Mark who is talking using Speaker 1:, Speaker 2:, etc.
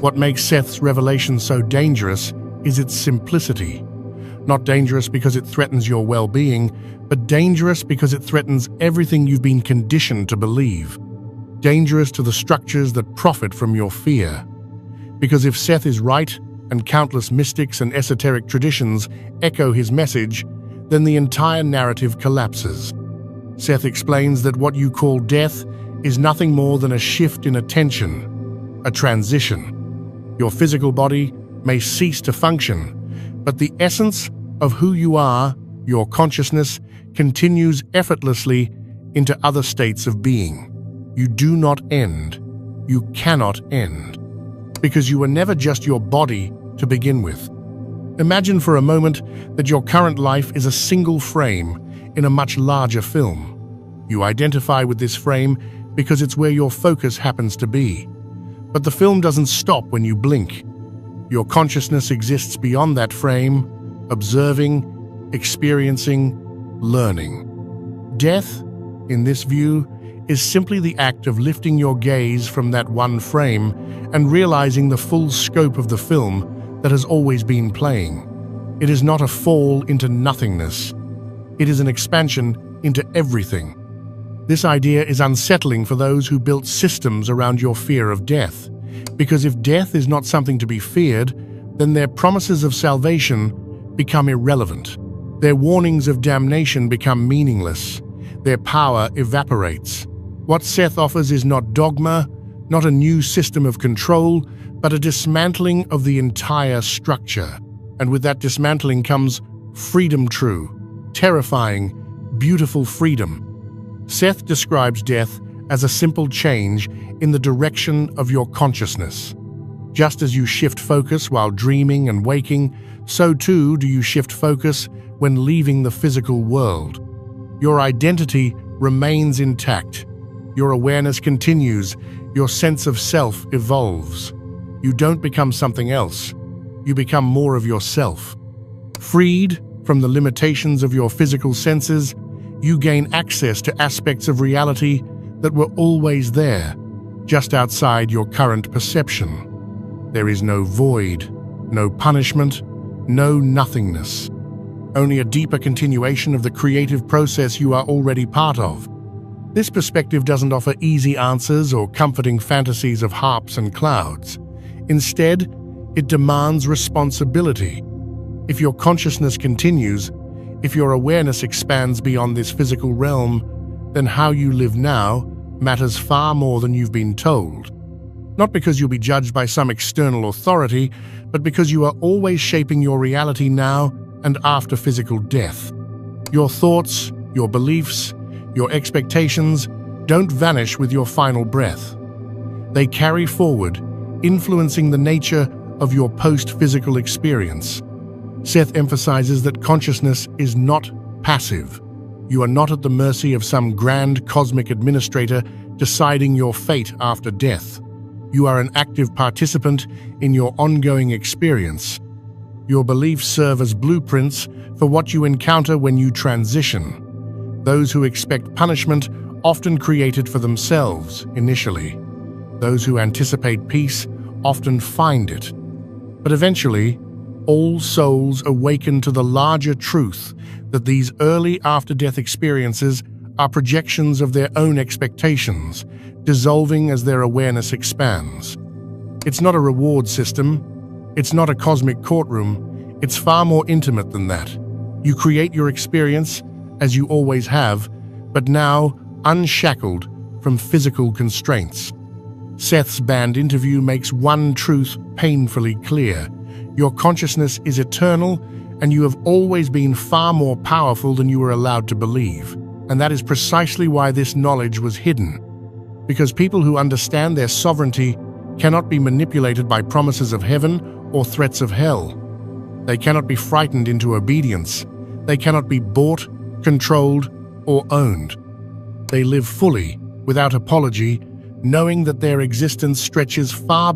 Speaker 1: What makes Seth's revelation so dangerous is its simplicity. Not dangerous because it threatens your well-being, but dangerous because it threatens everything you've been conditioned to believe. Dangerous to the structures that profit from your fear. Because if Seth is right, and countless mystics and esoteric traditions echo his message, then the entire narrative collapses. Seth explains that what you call death is nothing more than a shift in attention, a transition. Your physical body may cease to function, but the essence of who you are, your consciousness, continues effortlessly into other states of being. You do not end. You cannot end. Because you were never just your body to begin with. Imagine for a moment that your current life is a single frame in a much larger film. You identify with this frame because it's where your focus happens to be. But the film doesn't stop when you blink. Your consciousness exists beyond that frame, observing, experiencing, learning. Death, in this view, is simply the act of lifting your gaze from that one frame and realizing the full scope of the film that has always been playing. It is not a fall into nothingness. It is an expansion into everything. This idea is unsettling for those who built systems around your fear of death, because if death is not something to be feared, then their promises of salvation become irrelevant. Their warnings of damnation become meaningless. Their power evaporates. What Seth offers is not dogma, not a new system of control, but a dismantling of the entire structure. And with that dismantling comes freedom, true, terrifying, beautiful freedom. Seth describes death as a simple change in the direction of your consciousness. Just as you shift focus while dreaming and waking, so too do you shift focus when leaving the physical world. Your identity remains intact. Your awareness continues. Your sense of self evolves. You don't become something else. You become more of yourself. Freed from the limitations of your physical senses, you gain access to aspects of reality that were always there, just outside your current perception. There is no void, no punishment, no nothingness. Only a deeper continuation of the creative process you are already part of. This perspective doesn't offer easy answers or comforting fantasies of harps and clouds. Instead, it demands responsibility. If your consciousness continues, if your awareness expands beyond this physical realm, then how you live now matters far more than you've been told. Not because you'll be judged by some external authority, but because you are always shaping your reality now and after physical death. Your thoughts, your beliefs, your expectations don't vanish with your final breath. They carry forward, influencing the nature of your post-physical experience. Seth emphasizes that consciousness is not passive. You are not at the mercy of some grand cosmic administrator deciding your fate after death. You are an active participant in your ongoing experience. Your beliefs serve as blueprints for what you encounter when you transition. Those who expect punishment often create it for themselves initially. Those who anticipate peace often find it. But eventually, all souls awaken to the larger truth that these early after-death experiences are projections of their own expectations, dissolving as their awareness expands. It's not a reward system. It's not a cosmic courtroom. It's far more intimate than that. You create your experience, as you always have, but now unshackled from physical constraints. Seth's banned interview makes one truth painfully clear. Your consciousness is eternal, and you have always been far more powerful than you were allowed to believe. And that is precisely why this knowledge was hidden. Because people who understand their sovereignty cannot be manipulated by promises of heaven or threats of hell. They cannot be frightened into obedience. They cannot be bought, controlled, or owned. They live fully, without apology, knowing that their existence stretches far beyond